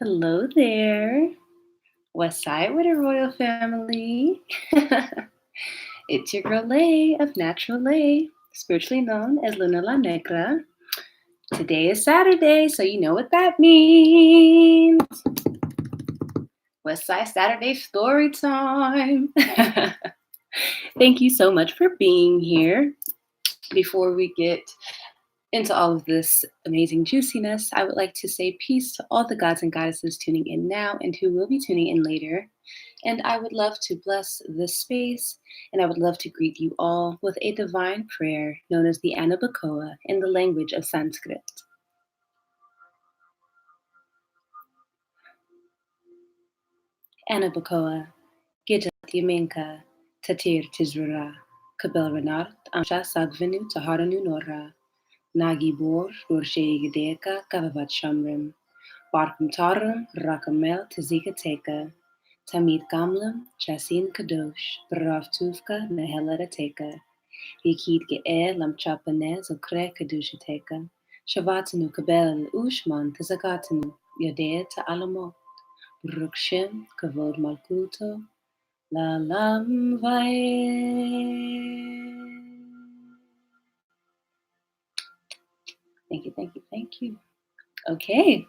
Hello there. West Side with a royal family. It's your girl Lay of Natural Lay, spiritually known as Luna La Negra. Today is Saturday, so you know what that means. West Side Saturday story time. Thank you so much for being here. Before we get into all of this amazing juiciness, I would like to say peace to all the gods and goddesses tuning in now and who will be tuning in later. And I would love to bless this space, and I would love to greet you all with a divine prayer known as the Anabacoa in the language of Sanskrit. Anabacoa, Gijat Yemenka, Tatir Tizrura, Kabel Renart, Amsha Sagvenu Taharanu Nora, Nagibor, Rurshegedeka, Kavavat Shamrim, Barkum Tarum, Rakamel, Tazika Teka, Tamid Gamlam, Chasin Kadosh, Barav Tufka, Nahelada Teka, Yikid Ge'er, Lam Chapanez, Okre Kadusha Teka, Shavatanu Kabel, Ushman, Tazakatanu, Yadea Ta Alamo, Brukshem, Kavod Malkuto, La Lam Vae. Thank you. Okay.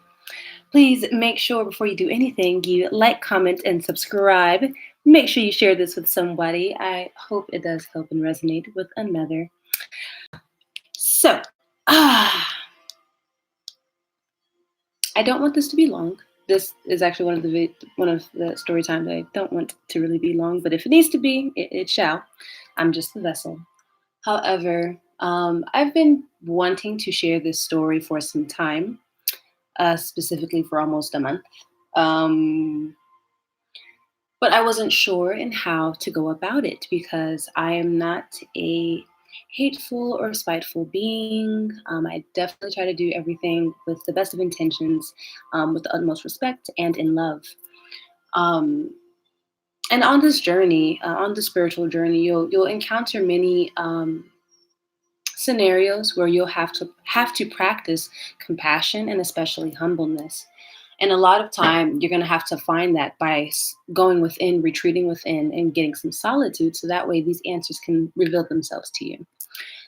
Please make sure before you do anything, you like, comment, and subscribe. Make sure you share this with somebody. I hope it does help and resonate with another. So, I don't want this to be long. This is actually one of the story times I don't want to really be long, but if it needs to be, it shall. I'm just the vessel. However, I've been wanting to share this story for some time, specifically for almost a month. But I wasn't sure in how to go about it because I am not a hateful or spiteful being. I definitely try to do everything with the best of intentions, with the utmost respect and in love. And on this journey, on the spiritual journey, you'll encounter many scenarios where you'll have to practice compassion and especially humbleness. And a lot of time, you're going to have to find that by going within, retreating within, and getting some solitude. So that way, these answers can reveal themselves to you.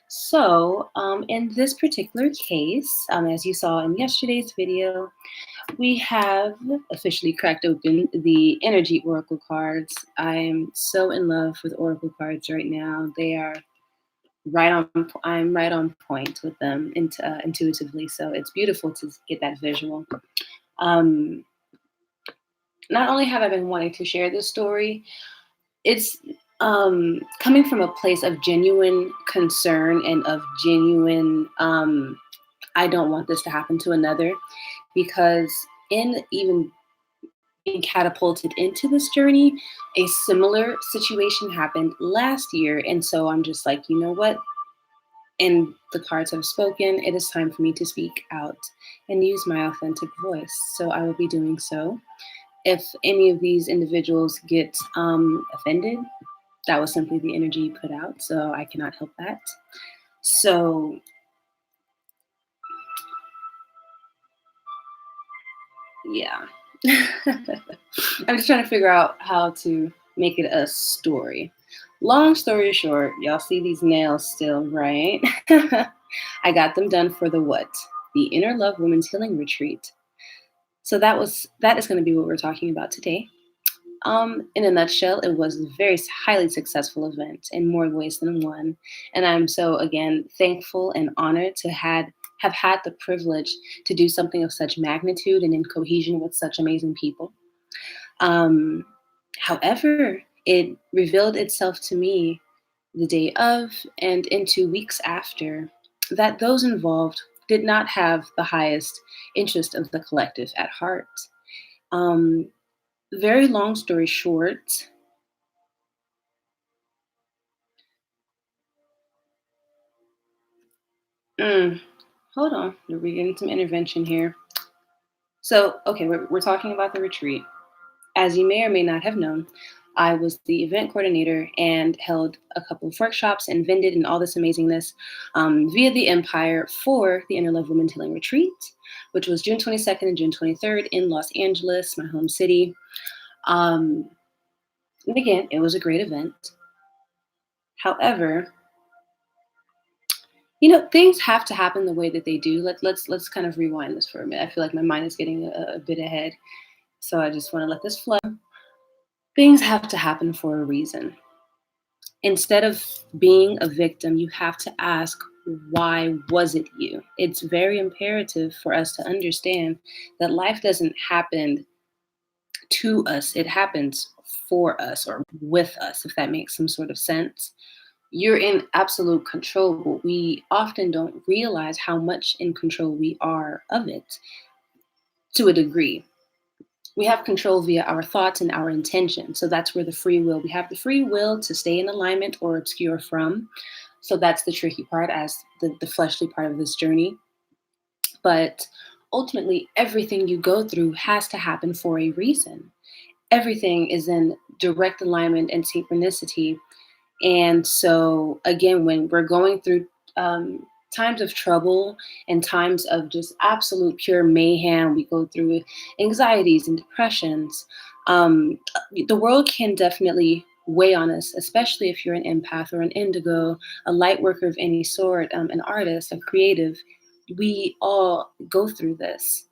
So in this particular case, as you saw in yesterday's video, we have officially cracked open the energy oracle cards. I am so in love with oracle cards right now. They are I'm right on point with them intuitively. So it's beautiful to get that visual. Not only have I been wanting to share this story, it's coming from a place of genuine concern and of genuine, I don't want this to happen to another, because in even being catapulted into this journey, a similar situation happened last year. And so I'm just like, you know what? And the cards have spoken. It is time for me to speak out and use my authentic voice. So I will be doing so. If any of these individuals get offended, that was simply the energy put out. So I cannot help that. So yeah. I'm just trying to figure out how to make it a story. Long story short, y'all see these nails still, right? I got them done for the what? The Inner Love Women's Healing Retreat. So that is going to be what we're talking about today. In a nutshell, it was a very highly successful event in more ways than one. And I'm so, again, thankful and honored to have had the privilege to do something of such magnitude and in cohesion with such amazing people. However, it revealed itself to me the day of and into weeks after that those involved did not have the highest interest of the collective at heart. Very long story short, hold on, we're getting some intervention here. So, okay, we're talking about the retreat. As you may or may not have known, I was the event coordinator and held a couple of workshops and vended and all this amazingness via the MPire for the Inner Love Women's Healing Retreat, which was June 22nd and June 23rd in Los Angeles, my home city. And again, it was a great event. However, things have to happen the way that they do. Let's kind of rewind this for a minute. I feel like my mind is getting a bit ahead, so I just want to let this flow. Things have to happen for a reason. Instead of being a victim, you have to ask, why was it you? It's very imperative for us to understand that life doesn't happen to us. It happens for us or with us, if that makes some sort of sense. You're in absolute control, but we often don't realize how much in control we are of it to a degree. We have control via our thoughts and our intention. So that's where the free will, we have the free will to stay in alignment or obscure from. So that's the tricky part as the fleshly part of this journey. But ultimately, everything you go through has to happen for a reason. Everything is in direct alignment and synchronicity. And so, again, when we're going through times of trouble and times of just absolute pure mayhem, we go through anxieties and depressions. The world can definitely weigh on us, especially if you're an empath or an indigo, a light worker of any sort, an artist, a creative. We all go through this.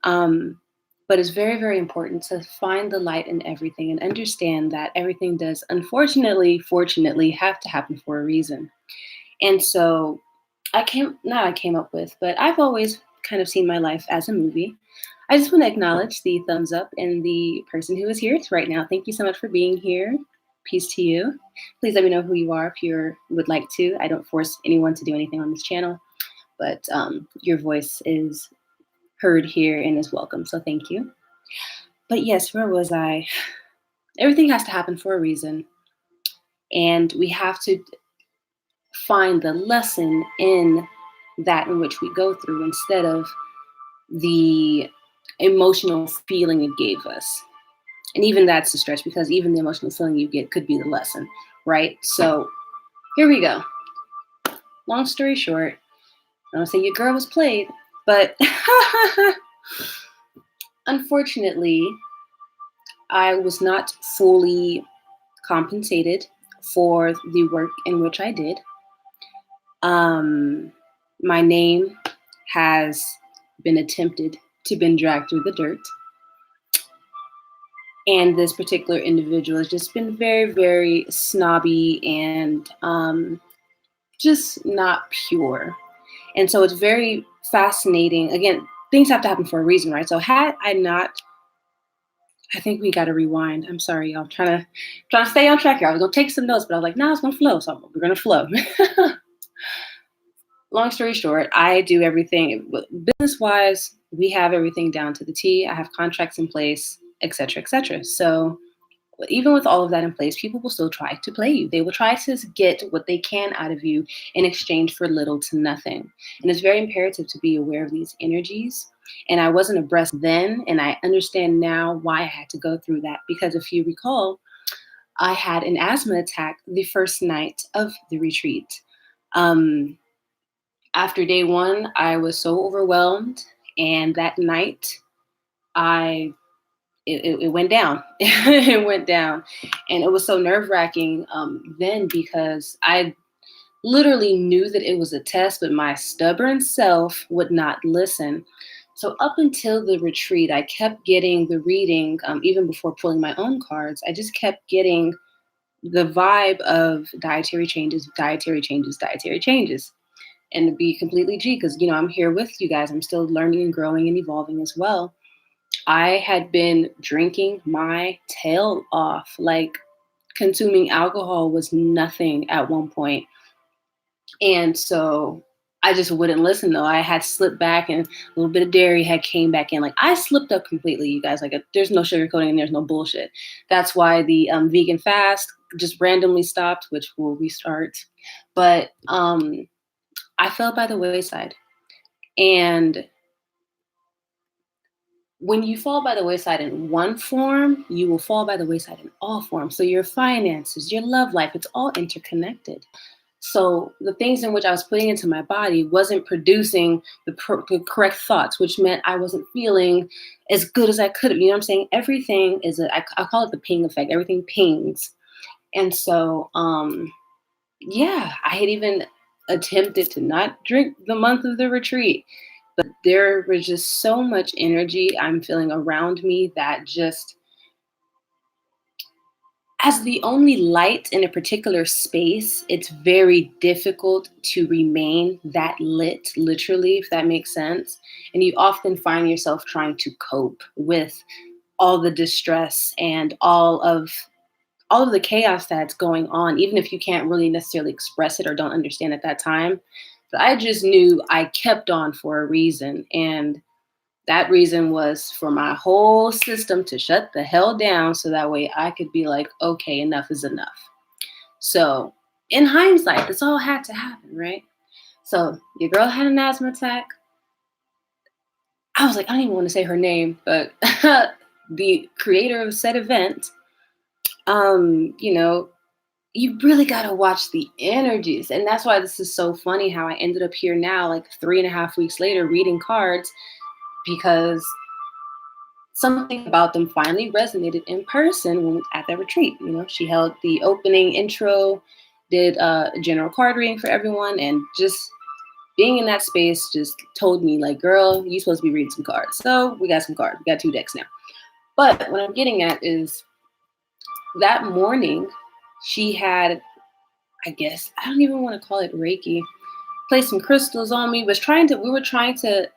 But it's very, very important to find the light in everything and understand that everything does, unfortunately, fortunately, have to happen for a reason. And so I came up with, but I've always kind of seen my life as a movie. I just want to acknowledge the thumbs up and the person who is here right now. Thank you so much for being here. Peace to you. Please let me know who you are if you would like to. I don't force anyone to do anything on this channel, but your voice is heard here and is welcome. So thank you. But yes, where was I? Everything has to happen for a reason. And we have to find the lesson in that in which we go through instead of the emotional feeling it gave us. And even that's a stretch because even the emotional feeling you get could be the lesson, right? So here we go. Long story short, I don't say your girl was played, but unfortunately, I was not fully compensated for the work in which I did. My name has been attempted to been dragged through the dirt. And this particular individual has just been very, very snobby and just not pure. And so it's very fascinating. Again, things have to happen for a reason, right? So had I not, I think we got to rewind. I'm sorry, y'all. Trying to stay on track here. I was gonna take some notes, but I was like, nah, it's gonna flow. So we're gonna flow. Long story short, I do everything business-wise. We have everything down to the T. I have contracts in place, et cetera, et cetera. So even with all of that in place, people will still try to play you. They will try to get what they can out of you in exchange for little to nothing. And it's very imperative to be aware of these energies. And I wasn't abreast then, and I understand now why I had to go through that. Because if you recall, I had an asthma attack the first night of the retreat. After day one, I was so overwhelmed, and that night, it went down. It went down, and it was so nerve-wracking then because I literally knew that it was a test, but my stubborn self would not listen. So up until the retreat, I kept getting the reading, even before pulling my own cards. I just kept getting the vibe of dietary changes, dietary changes, dietary changes. And to be completely G, because, I'm here with you guys. I'm still learning and growing and evolving as well. I had been drinking my tail off, like consuming alcohol was nothing at one point. And so I just wouldn't listen though. I had slipped back and a little bit of dairy had came back in. Like I slipped up completely, you guys. Like there's no sugarcoating and there's no bullshit. That's why the vegan fast just randomly stopped, which will restart. But I fell by the wayside. And when you fall by the wayside in one form, you will fall by the wayside in all forms. So your finances, your love life, it's all interconnected. So the things in which I was putting into my body wasn't producing the correct thoughts, which meant I wasn't feeling as good as I could have. You know what I'm saying? Everything is I call it the ping effect. Everything pings. And so, yeah, I had even attempted to not drink the month of the retreat, but there was just so much energy I'm feeling around me that just, as the only light in a particular space, it's very difficult to remain that lit, literally, if that makes sense. And you often find yourself trying to cope with all the distress and all of the chaos that's going on, even if you can't really necessarily express it or don't understand at that time. But I just knew I kept on for a reason. And that reason was for my whole system to shut the hell down so that way I could be like, okay, enough is enough. So in hindsight, this all had to happen, right? So your girl had an asthma attack. I was like, I don't even want to say her name, but the creator of said event, you know, you really got to watch the energies. And that's why this is so funny how I ended up here now, like 3.5 weeks later, reading cards, because something about them finally resonated in person when at that retreat. You know, she held the opening intro, did a general card reading for everyone, and just being in that space just told me, like, girl, you supposed to be reading some cards. So we got some cards. We got 2 decks now. But what I'm getting at is that morning, she had, I guess, I don't even want to call it Reiki, placed some crystals on me, we were trying to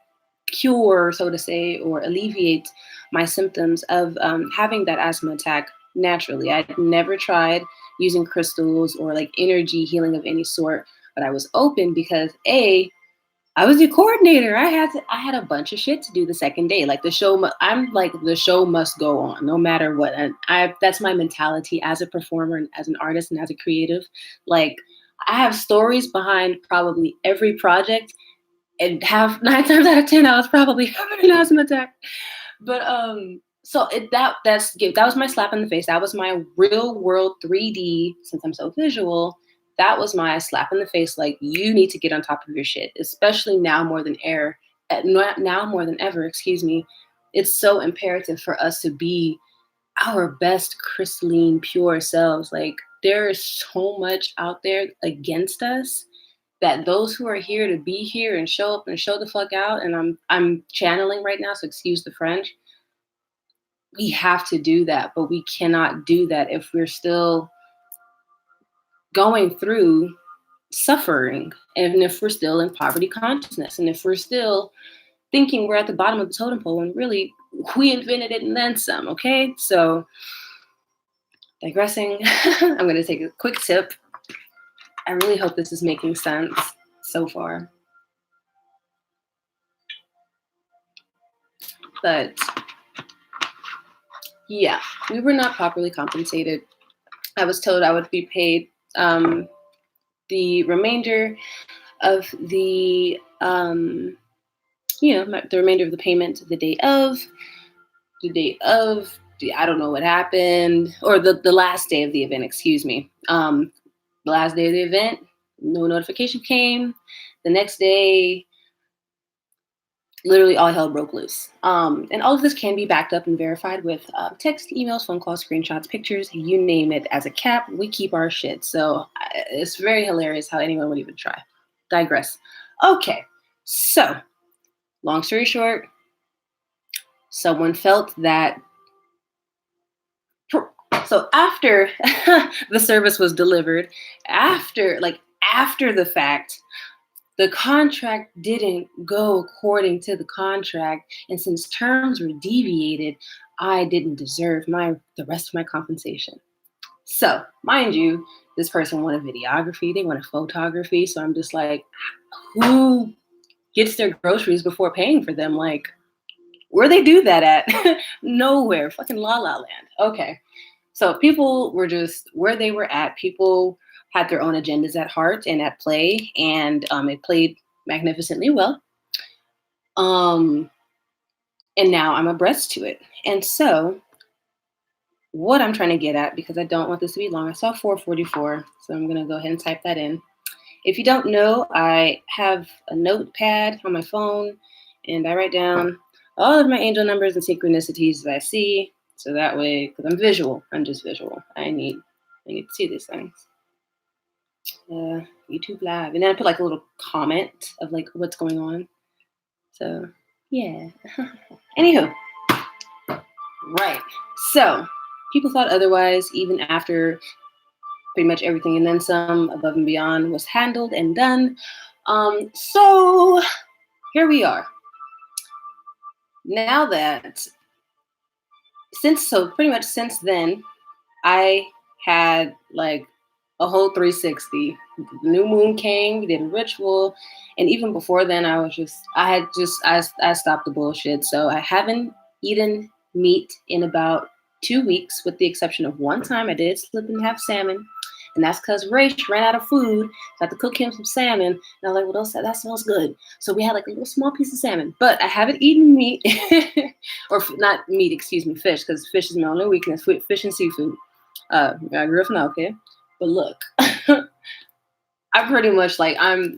cure, so to say, or alleviate my symptoms of having that asthma attack naturally. I'd never tried using crystals or like energy healing of any sort, but I was open because I was the coordinator. I had a bunch of shit to do the second day. Like I'm like, the show must go on no matter what. And that's my mentality as a performer and as an artist and as a creative. Like, I have stories behind probably every project, and have 9 times out of 10, I was probably having an asthma attack. But so that was my slap in the face. That was my real world 3D. Since I'm so visual, that was my slap in the face. Like, you need to get on top of your shit, especially now more than now more than ever. Excuse me. It's so imperative for us to be our best crystalline, pure selves. Like, there is so much out there against us that those who are here to be here and show up and show the fuck out, and I'm channeling right now, so excuse the French, we have to do that, but we cannot do that if we're still going through suffering, and if we're still in poverty consciousness, and if we're still thinking we're at the bottom of the totem pole, and really we invented it and then some. Okay, so digressing, I'm going to take a quick tip. I really hope this is making sense so far. But yeah, we were not properly compensated. I was told I would be paid the remainder of the, the remainder of the payment the day of. I don't know what happened, or the last day of the event, excuse me. The last day of the event, no notification came. The next day, literally all hell broke loose. And all of this can be backed up and verified with text, emails, phone calls, screenshots, pictures, you name it. As a cap, we keep our shit. So it's very hilarious how anyone would even try. Digress. Okay, so long story short, someone felt that. So after the service was delivered, after the fact, the contract didn't go according to the contract, and since terms were deviated, I didn't deserve the rest of my compensation. So, mind you, this person wanted videography, they wanted photography, so I'm just like, who gets their groceries before paying for them? Like, where they do that at? Nowhere. Fucking La La Land. Okay. So people were just where they were at. People had their own agendas at heart and at play, and it played magnificently well. And now I'm abreast to it. And so what I'm trying to get at, because I don't want this to be long, I saw 444, so I'm going to go ahead and type that in. If you don't know, I have a notepad on my phone, and I write down all of my angel numbers and synchronicities that I see. So that way, because I'm visual, I'm just visual. I need to see these things. YouTube Live, and then I put like a little comment of like what's going on. So yeah. Anywho, right. So people thought otherwise, even after pretty much everything and then some above and beyond was handled and done. So here we are. Now that pretty much since then, I had like a whole 360. The new moon came, we did a ritual, and even before then, I stopped the bullshit. So I haven't eaten meat in about 2 weeks, with the exception of one time I did slip and have salmon. And that's because Rach ran out of food. So I had to cook him some salmon. And I was like, well, that smells good. So we had like a little small piece of salmon. But I haven't eaten meat. Or not meat, excuse me, fish. Because fish is my only weakness. Fish and seafood. Garifuna, okay? But look. I pretty much like, I'm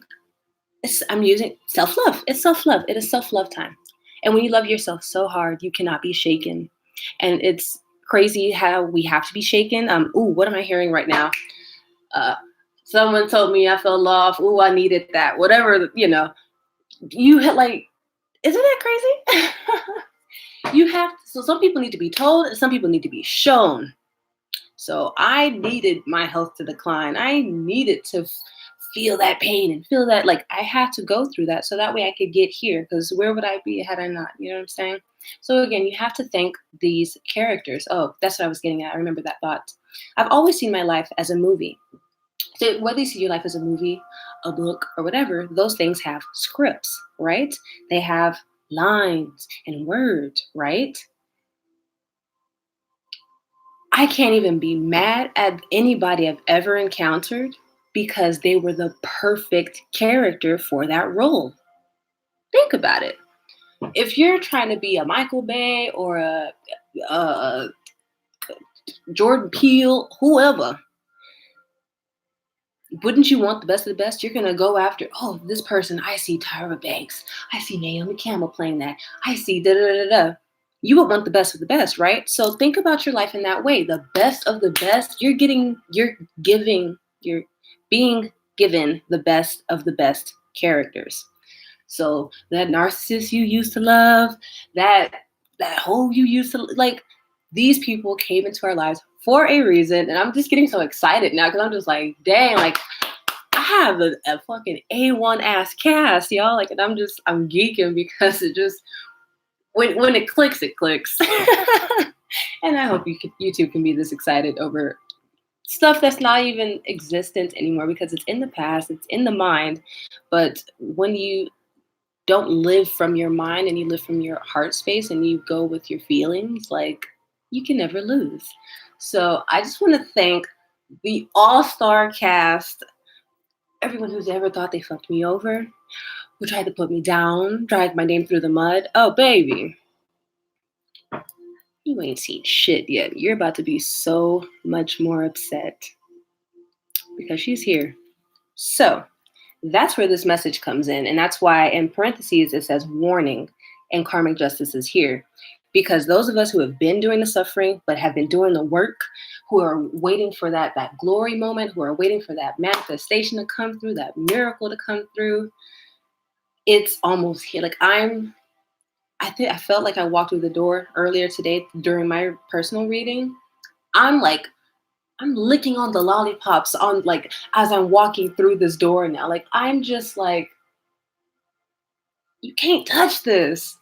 using self-love. It's self-love. It is self-love time. And when you love yourself so hard, you cannot be shaken. And it's crazy how we have to be shaken. What am I hearing right now? Someone told me I fell off. Ooh, I needed that. Whatever, you had like, isn't that crazy? So some people need to be told and some people need to be shown. So I needed my health to decline. I needed to feel that pain and feel that, like, I had to go through that so that way I could get here, because where would I be had I not? You know what I'm saying? So again, you have to thank these characters. Oh, that's what I was getting at. I remember that thought. I've always seen my life as a movie. So whether you see your life as a movie, a book, or whatever, those things have scripts, right? They have lines and words, right? I can't even be mad at anybody I've ever encountered because they were the perfect character for that role. Think about it. If you're trying to be a Michael Bay or a Jordan Peele, whoever, wouldn't you want the best of the best? You're going to go after, oh, this person, I see Tyra Banks. I see Naomi Campbell playing that. I see da-da-da-da. You would want the best of the best, right? So think about your life in that way. The best of the best, you're being given the best of the best characters. So that narcissist you used to love, that hoe you used to like, these people came into our lives for a reason. And I'm just getting so excited now because I'm just like, dang, like I have a fucking A1 ass cast, y'all. Like, and I'm geeking because it just, when it clicks, it clicks. And I hope you two can be this excited over stuff that's not even existent anymore because it's in the past, it's in the mind. But when you don't live from your mind and you live from your heart space and you go with your feelings, like, you can never lose. So I just want to thank the all-star cast, everyone who's ever thought they fucked me over, who tried to put me down, dragged my name through the mud. Oh, baby. You ain't seen shit yet. You're about to be so much more upset because she's here. So that's where this message comes in. And that's why in parentheses it says warning and karmic justice is here. Because those of us who have been doing the suffering, but have been doing the work, who are waiting for that glory moment, who are waiting for that manifestation to come through, that miracle to come through, it's almost here. Like I felt like I walked through the door earlier today during my personal reading. I'm licking on the lollipops on, like, as I'm walking through this door now. Like, I'm just like, you can't touch this.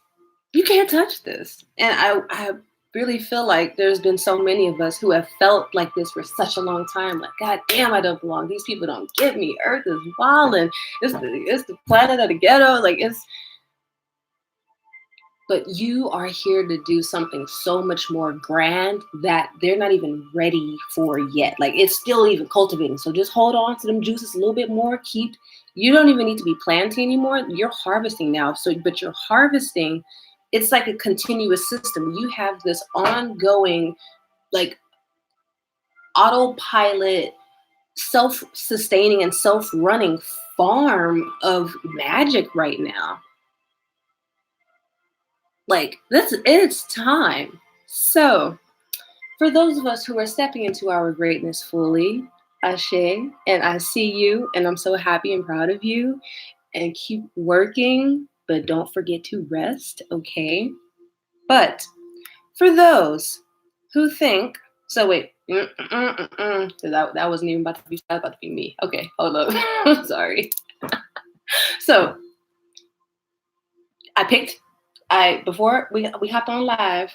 You can't touch this. And I really feel like there's been so many of us who have felt like this for such a long time. Like, God damn, I don't belong. These people don't get me. Earth is wilding. It's the planet of the ghetto. Like, but you are here to do something so much more grand that they're not even ready for yet. Like, it's still even cultivating. So just hold on to them juices a little bit more. You don't even need to be planting anymore. You're harvesting now. But you're harvesting it's like a continuous system. You have this ongoing, like, autopilot, self-sustaining and self-running farm of magic right now. Like, it's time. So for those of us who are stepping into our greatness fully, Ashe, and I see you, and I'm so happy and proud of you, and keep working, but don't forget to rest, okay? But for those who think, so wait, that wasn't even about to be, that was about to be me. Okay, hold up. I'm sorry. So before we hopped on live,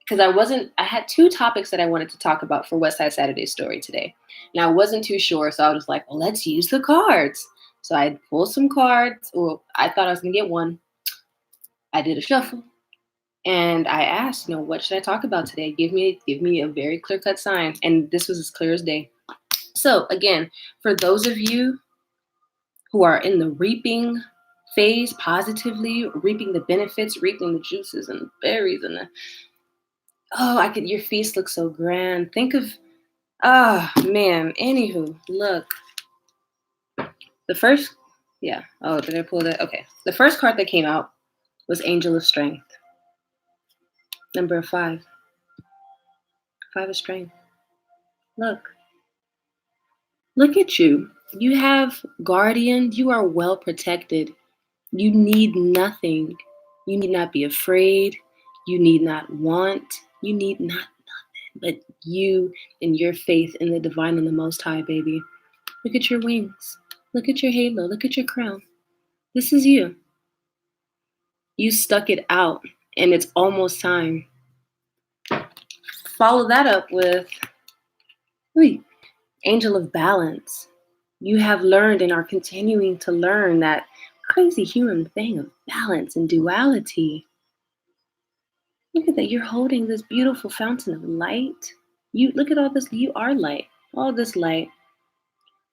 because I had two topics that I wanted to talk about for West Side Saturday Story today. And I wasn't too sure, so I was like, well, let's use the cards. So I pulled some cards. Well, I thought I was gonna get one. I did a shuffle. And I asked, what should I talk about today? Give me a very clear-cut sign. And this was as clear as day. So again, for those of you who are in the reaping phase, positively reaping the benefits, reaping the juices and the berries and your feast looks so grand. Think of, anywho, look. The first, did I pull that? Okay. The first card that came out was Angel of Strength. Number 5. 5 of Strength. Look at you. You have guardian. You are well protected. You need nothing. You need not be afraid. You need not want. You need not nothing but you and your faith in the divine and the Most High, baby. Look at your wings. Look at your halo. Look at your crown. This is you. You stuck it out, and it's almost time. Follow that up with Angel of Balance. You have learned and are continuing to learn that crazy human thing of balance and duality. Look at that. You're holding this beautiful fountain of light. You look at all this. You are light. All this light.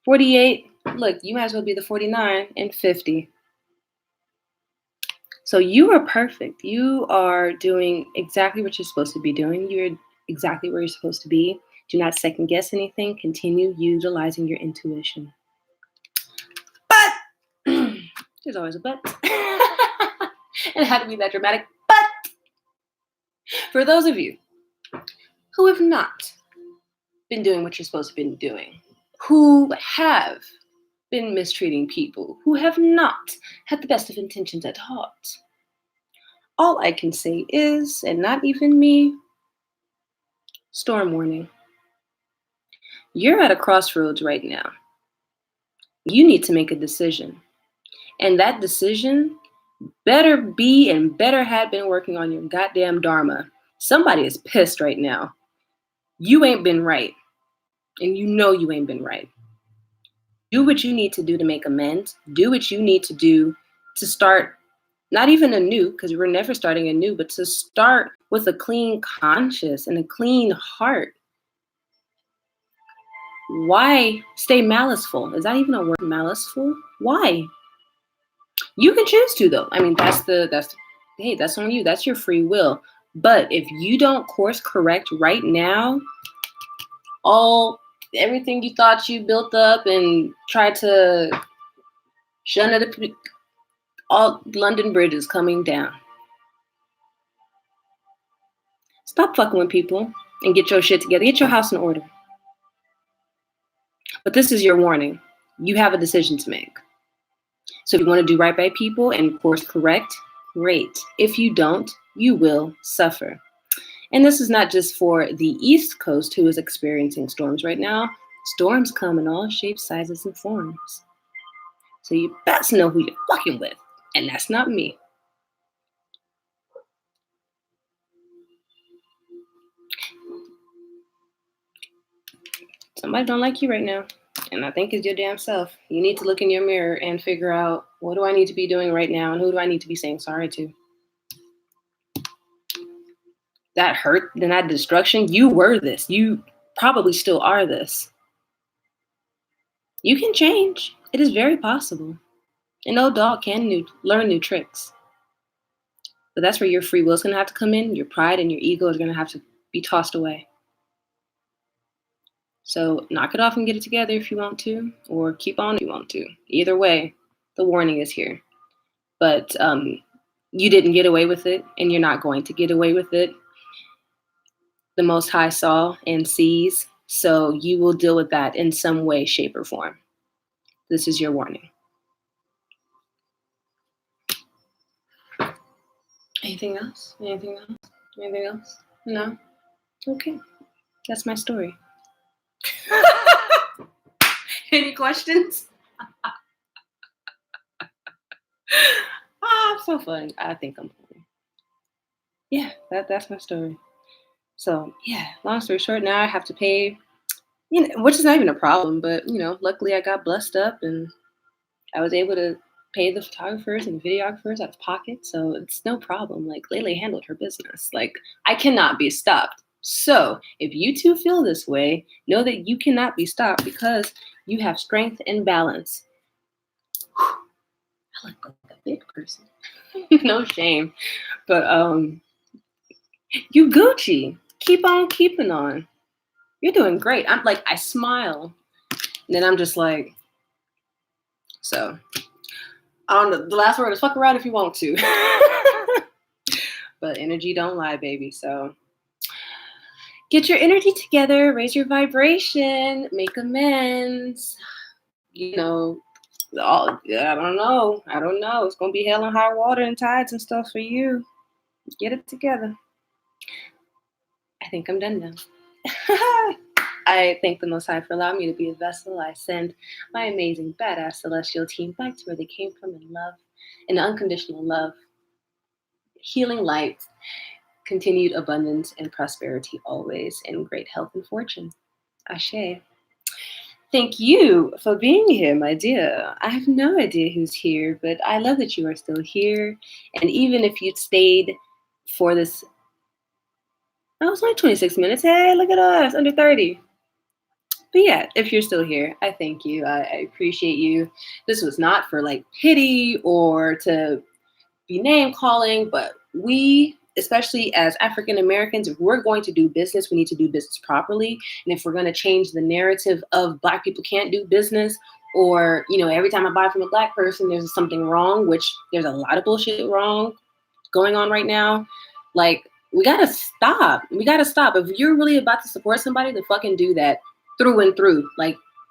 48. Look, you might as well be the 49 and 50. So you are perfect. You are doing exactly what you're supposed to be doing. You're exactly where you're supposed to be. Do not second guess anything. Continue utilizing your intuition. But there's always a but. And it had to be that dramatic. But for those of you who have not been doing what you're supposed to be doing, who have been mistreating people, who have not had the best of intentions at heart, all I can say is, and not even me, storm warning. You're at a crossroads right now. You need to make a decision. And that decision better be and better have been working on your goddamn dharma. Somebody is pissed right now. You ain't been right. And you know you ain't been right. Do what you need to do to make amends. Do what you need to do to start, not even anew, because we're never starting anew, but to start with a clean conscience and a clean heart. Why stay maliceful? Is that even a word, maliceful? Why? You can choose to, though. I mean, that's on you. That's your free will. But if you don't course correct right now, everything you thought you built up and tried to shun it, all London Bridge is coming down. Stop fucking with people and get your shit together. Get your house in order. But this is your warning. You have a decision to make. So if you want to do right by people and course correct, great. If you don't, you will suffer. And this is not just for the East Coast who is experiencing storms right now. Storms come in all shapes, sizes, and forms. So you best know who you're fucking with. And that's not me. Somebody don't like you right now. And I think it's your damn self. You need to look in your mirror and figure out, what do I need to be doing right now? And who do I need to be saying sorry to? That hurt and that destruction, you were this. You probably still are this. You can change. It is very possible. An old dog can learn new tricks. But that's where your free will is going to have to come in. Your pride and your ego is going to have to be tossed away. So knock it off and get it together if you want to, or keep on if you want to. Either way, the warning is here. But you didn't get away with it, and you're not going to get away with it. The Most High saw and sees, so you will deal with that in some way, shape, or form. This is your warning. Anything else? Anything else? Anything else? No? Okay. That's my story. Any questions? I'm so funny. I think I'm funny. Yeah, that's my story. So yeah, long story short, now I have to pay, which is not even a problem, but luckily I got blessed up and I was able to pay the photographers and videographers out of pocket, so it's no problem. Like Lele handled her business. Like I cannot be stopped. So if you too feel this way, know that you cannot be stopped because you have strength and balance. Whew. I look like a big person. No shame. But you Gucci. Keep on keeping on. You're doing great. I smile. And then I'm just like, so I don't know. The last word is fuck around if you want to. But energy don't lie, baby. So get your energy together, raise your vibration, make amends. I don't know. It's gonna be hell and high water and tides and stuff for you. Get it together. I think I'm done now. I thank the Most High for allowing me to be a vessel. I send my amazing, badass celestial team back to where they came from in love, in unconditional love, healing light, continued abundance and prosperity always, and great health and fortune. Ashe. Thank you for being here, my dear. I have no idea who's here, but I love that you are still here. And even if you'd stayed for this, it's only 26 minutes. Hey, look at us, under 30. But yeah, if you're still here, I thank you. I appreciate you. This was not for pity or to be name calling, but we, especially as African Americans, if we're going to do business, we need to do business properly. And if we're going to change the narrative of Black people can't do business, or every time I buy from a Black person, there's something wrong, which there's a lot of bullshit wrong going on right now. We gotta stop. If you're really about to support somebody, then fucking do that through and through.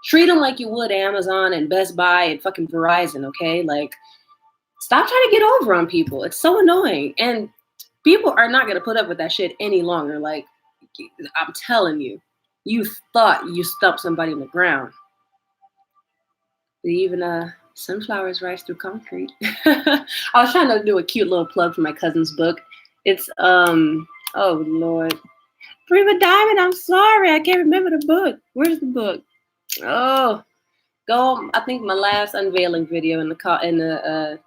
Treat them like you would Amazon and Best Buy and fucking Verizon, okay? Stop trying to get over on people. It's so annoying. And people are not going to put up with that shit any longer. I'm telling you, you thought you stumped somebody in the ground. But even sunflowers rise through concrete. I was trying to do a cute little plug for my cousin's book. It's, oh Lord. Prima Diamond, I'm sorry. I can't remember the book. Where's the book? Oh, go. I think my last unveiling video in the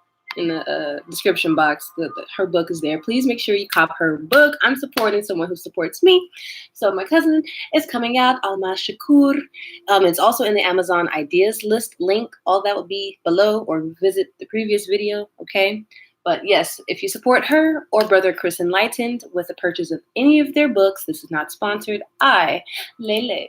description box, her book is there. Please make sure you cop her book. I'm supporting someone who supports me. So my cousin is coming out, Alma Shakur. It's also in the Amazon ideas list link. All that will be below, or visit the previous video, okay? But yes, if you support her or Brother Chris Enlightened with the purchase of any of their books, this is not sponsored, I, Lele,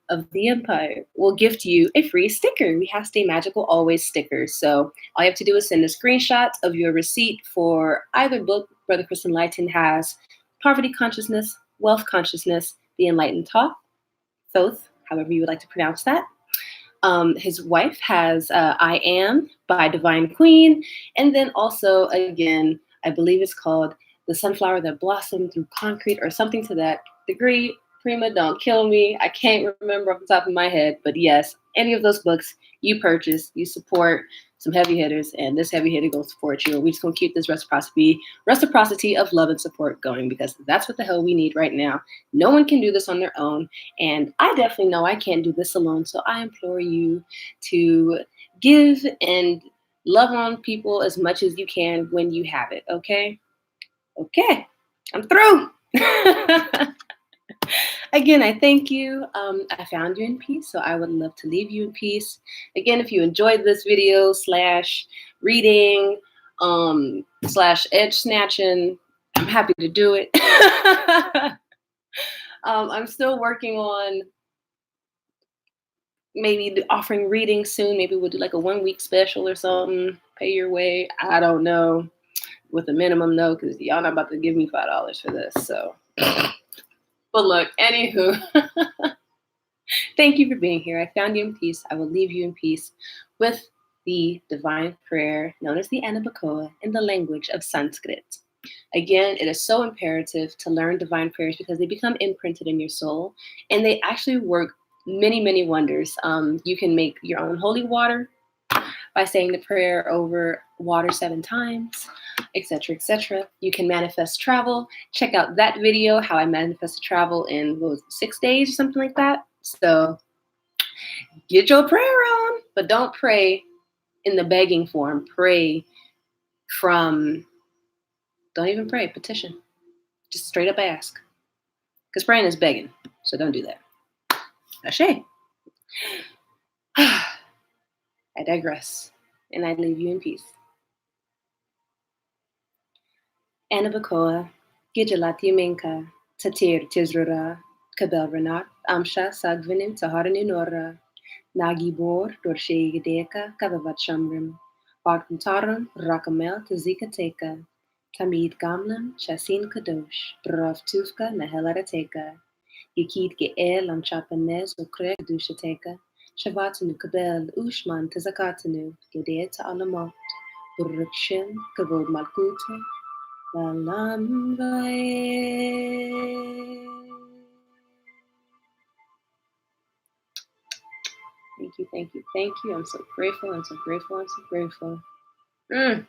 of the MPire, will gift you a free sticker. We have Stay Magical Always stickers. So all you have to do is send a screenshot of your receipt for either book. Brother Chris Enlightened has Poverty Consciousness, Wealth Consciousness, The Enlightened Talk, Thoth, however you would like to pronounce that. His wife has I Am by Divine Queen. And then also, again, I believe it's called The Sunflower That Blossomed Through Concrete or something to that degree. Prima, don't kill me. I can't remember off the top of my head. But yes, any of those books you purchase, you support some heavy hitters, and this heavy hitter will support you. We're just going to keep this reciprocity of love and support going, because that's what the hell we need right now. No one can do this on their own, and I definitely know I can't do this alone, so I implore you to give and love on people as much as you can when you have it, okay? Okay, I'm through. Again, I thank you. I found you in peace, so I would love to leave you in peace. Again, if you enjoyed this video / reading, / edge snatching, I'm happy to do it. I'm still working on maybe offering readings soon. Maybe we'll do like a 1-week special or something. Pay your way. I don't know. With a minimum though, because y'all not about to give me $5 for this. So, but look, anywho, thank you for being here. I found you in peace. I will leave you in peace with the divine prayer known as the Anabacoa in the language of Sanskrit. Again, it is so imperative to learn divine prayers because they become imprinted in your soul and they actually work many, many wonders. You can make your own holy water by saying the prayer over water 7 times, etc., etc. You can manifest travel. Check out that video, how I manifested travel in 6 days or something like that. So get your prayer on, but don't pray in the begging form. Pray from, don't even pray, petition. Just straight up ask. Because praying is begging, so don't do that. Ashe. I digress, and I leave you in peace. Anabacoa, Gijalati Minka, Tatir Tizrura, Kabel Renat, Amsha Sagvinu Taharanu Nora, Nagibor, Dorshe Gedeka, Kavavat Shamrim, Barkuntaran, Rakamel, Tazika Teka, Tamid Gamlan, Shasin Kadosh, Brav Tufka, Nahelarateka, Yakid Geel, Amchapanez, Ukrek Dushateka, Shavatanu Kabel, Ushman, Tazakatanu, Gedea to Alamot, Burukshim, Kavod Malkuta, Thank you, thank you, thank you. I'm so grateful, I'm so grateful, I'm so grateful. Yay!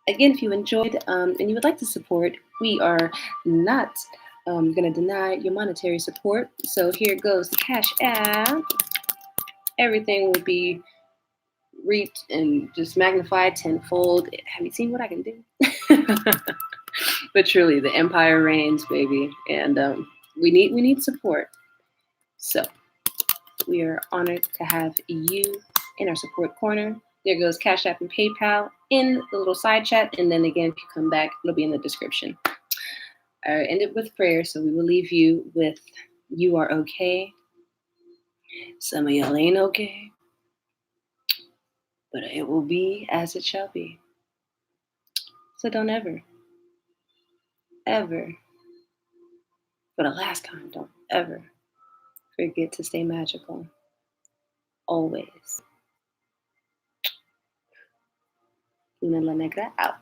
Again, if you enjoyed and you would like to support, we are not going to deny your monetary support. So here goes the Cash App. Everything will be reaped and just magnified tenfold. Have you seen what I can do? But truly, the empire reigns, baby, and we need support. So we are honored to have you in our support corner. There goes Cash App and PayPal in the little side chat, and then again, if you come back, it'll be in the description. I ended with prayer, so we will leave you with "You are okay." Some of y'all ain't okay, but it will be as it shall be. So don't ever, for the last time, don't ever forget to stay magical. Always. Negra out.